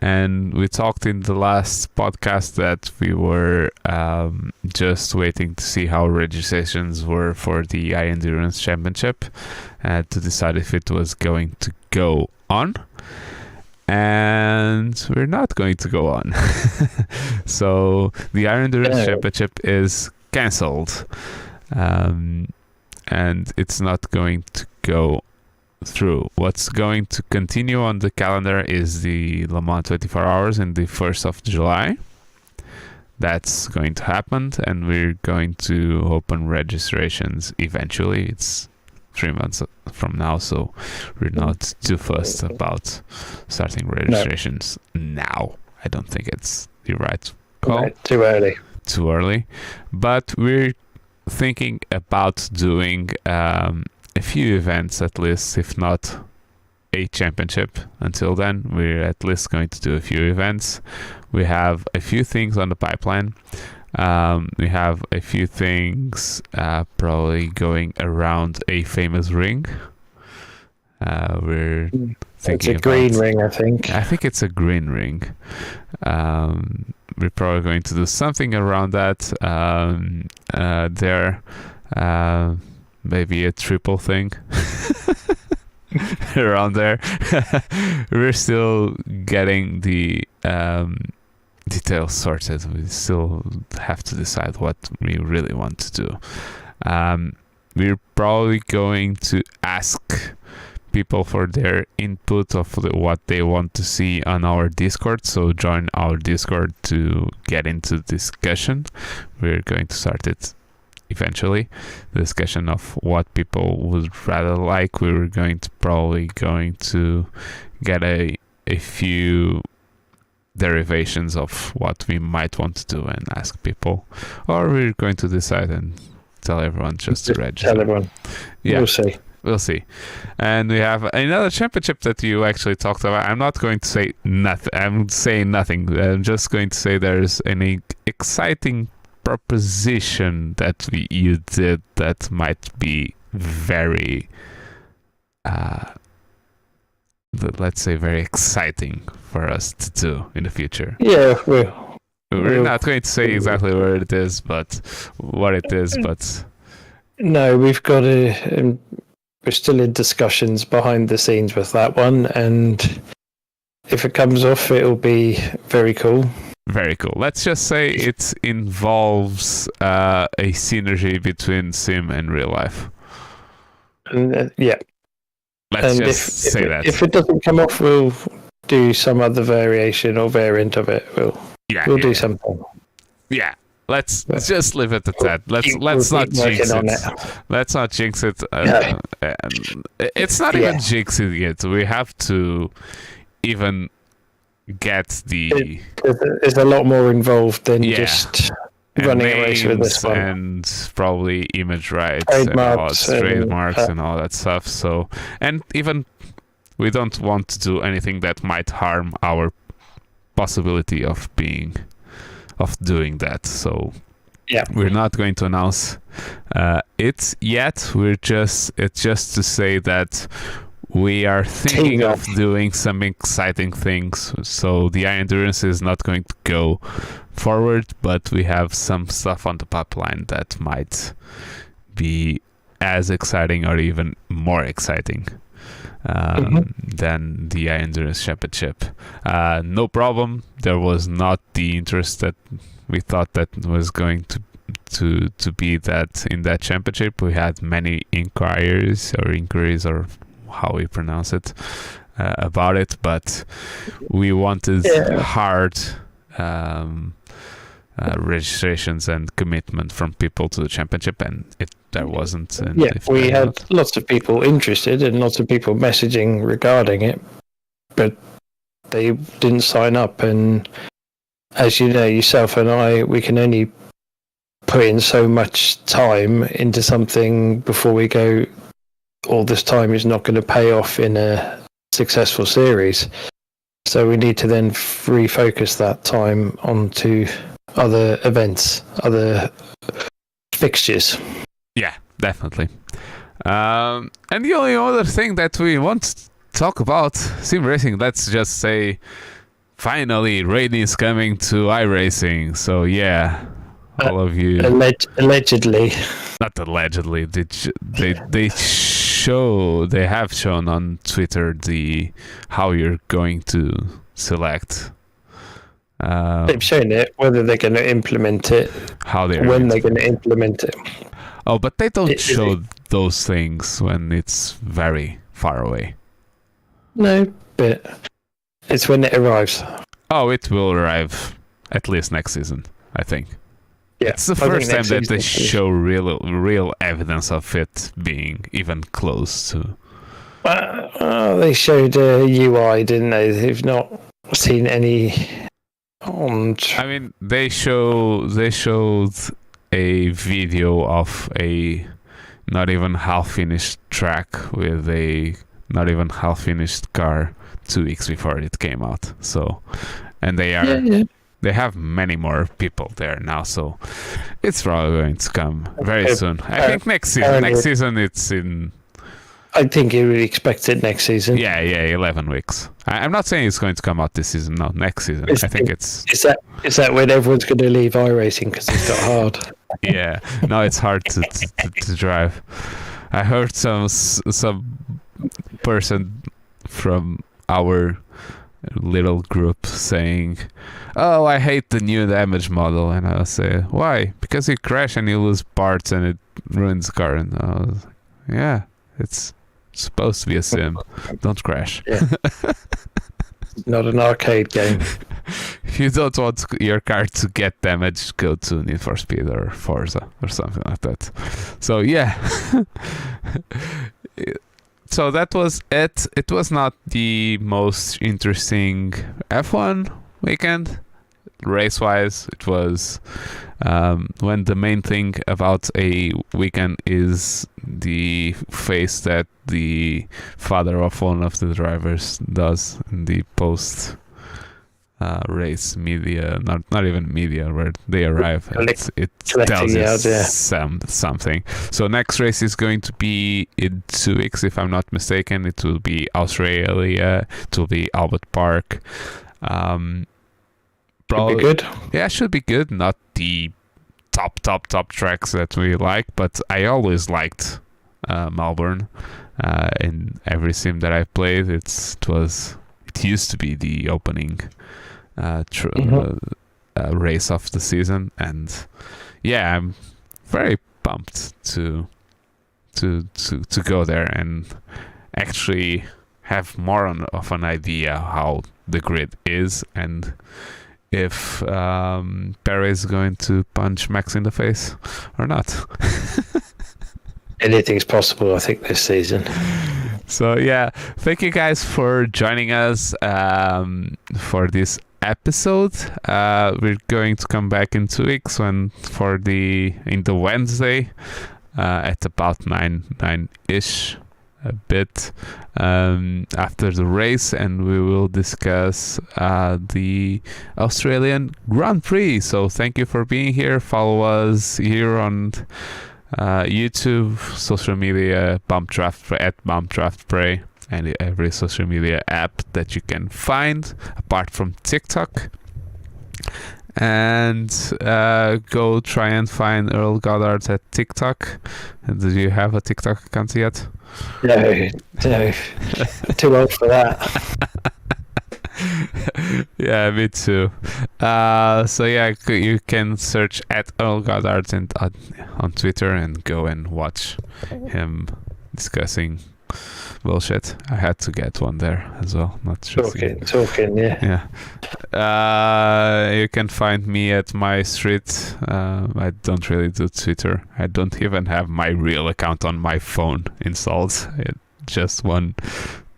and we talked in the last podcast that we were just waiting to see how registrations were for the iEndurance Championship to decide if it was going to go on, and we're not going to go on. So the iEndurance Championship is cancelled, and it's not going to go through. What's going to continue on the calendar is the Le Mans 24 Hours in the 1st of July. That's going to happen, and we're going to open registrations eventually. It's 3 months from now, so we're not too fussed about starting registrations now. I don't think it's the right call. No, too early. But we're thinking about doing a few events at least, if not a championship. Until then, we're at least going to do a few events. We have a few things on the pipeline. We have a few things probably going around a famous ring. We're thinking it's a green ring, I think. I think it's a green ring. We're probably going to do something around that there. Maybe a triple thing around there. We're still getting the details sorted. We still have to decide what we really want to do. We're probably going to ask people for their input of what they want to see on our Discord, so join our Discord to get into discussion. We're going to start it eventually, the discussion of what people would rather like. We were probably going to get a few derivations of what we might want to do and ask people, or we're going to decide and tell everyone just to register. Tell everyone. Yeah, We'll see. And we have another championship that you actually talked about. I'm not going to say nothing. I'm saying nothing. I'm just going to say there's an exciting proposition that you did that might be very, let's say, very exciting for us to do in the future. Yeah, we're not going to say exactly where it is, but what it is. But no, we've got to. We're still in discussions behind the scenes with that one, and if it comes off, it'll be very cool. Very cool. Let's just say it involves a synergy between sim and real life. And, yeah. Let's just say that. If it doesn't come off, we'll do some other variation or variant of it. We'll do something. Yeah. Let's just leave it at that. Let's not jinx it. Let's not jinx it. It's not even jinxing it. We have to even get the. There's a lot more involved than just running a race with this one, and probably image rights, trademarks, and all that stuff. So, and even we don't want to do anything that might harm our possibility of doing that. So we're not going to announce it yet. It's just to say that we are thinking of doing some exciting things. So the endurance is not going to go forward, but we have some stuff on the pipeline that might be as exciting or even more exciting than the endurance championship. No problem. There was not the interest that we thought that was going to be that in that championship. We had many inquiries or how we pronounce it about it, but we wanted hard registrations and commitment from people to the championship, and there wasn't. And we had lots of people interested and lots of people messaging regarding it, but they didn't sign up. And as you know, yourself and I, we can only put in so much time into something before we go, all this time is not going to pay off in a successful series. So we need to then refocus that time onto other events, other fixtures. Yeah, definitely. And the only other thing that we want to talk about, Simracing, let's just say, finally, rating is coming to iRacing. So yeah, all of you. Allegedly. Not allegedly. They have shown on Twitter how you're going to select. They've shown it. Whether they're going to implement it, when they're going to implement it. Oh, but they don't show those things when it's very far away. No, but it's when it arrives. Oh, it will arrive at least next season, I think. Yeah, it's the first time that they show real evidence of it being even close to. They showed a UI, didn't they? They've not seen any. I mean, they showed a video of a not even half finished track with a not even half finished car 2 weeks before it came out. So, and they are. They have many more people there now, so it's probably going to come very soon. I think next season. Next season, it's in. I think you would expect it next season. Yeah, 11 weeks. I'm not saying it's going to come out this season. No, next season. I think it's. Is that when everyone's going to leave iRacing because it's got hard? Yeah, no, it's hard to drive. I heard some person from our little group saying, "Oh, I hate the new damage model," and I'll say, "Why?" Because you crash and you lose parts and it ruins the car. And I was like, yeah, it's supposed to be a sim. Don't crash. Yeah. Not an arcade game. If you don't want your car to get damaged, go to Need for Speed or Forza or something like that. So yeah. So that was it. It was not the most interesting F1 weekend. Race-wise, it was when the main thing about a weekend is the face that the father of one of the drivers does in the post race media, not even media, where they arrive. It tells you something. So next race is going to be in 2 weeks, if I'm not mistaken. It will be Australia. It will be Albert Park. Probably be good. Yeah, should be good. Not the top tracks that we like, but I always liked Melbourne. In every sim that I played, it used to be the opening race of the season, and yeah, I'm very pumped to go there and actually have more of an idea how the grid is, and if Perez is going to punch Max in the face or not. Anything's possible, I think, this season. So yeah, thank you guys for joining us for this episode. We're going to come back in 2 weeks in the Wednesday at about 9-ish, a bit after the race, and we will discuss the Australian Grand Prix. So thank you for being here. Follow us here on YouTube, social media, at Bump Draft Prey, and every social media app that you can find apart from TikTok. And go try and find Earl Goddard at TikTok. Do you have a TikTok account yet? No, too old for that. Yeah, me too. So yeah, you can search at Earl Goddard on Twitter and go and watch him discussing bullshit. I had to get one there as well. Not just talking, yeah. You can find me at my street. I don't really do Twitter. I don't even have my real account on my phone installed. Just one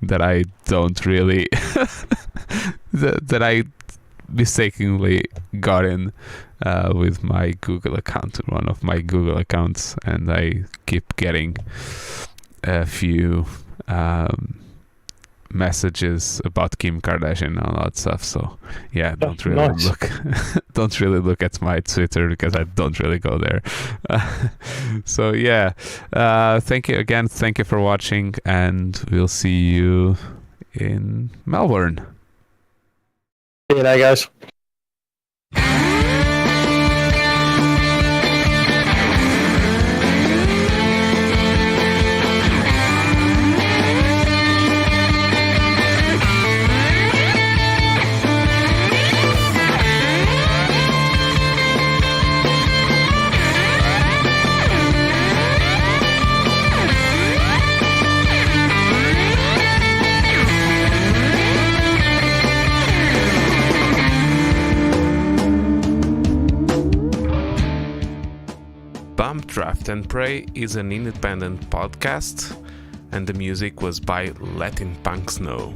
that I don't really that I mistakenly got in with my Google account, one of my Google accounts, and I keep getting a few messages about Kim Kardashian and all that stuff. So yeah, don't really look at my Twitter because I don't really go there. So yeah, thank you again. Thank you for watching, and we'll see you in Melbourne. See you later, guys. Bump, Draft and Pray is an independent podcast, and the music was by Letting Punks Know.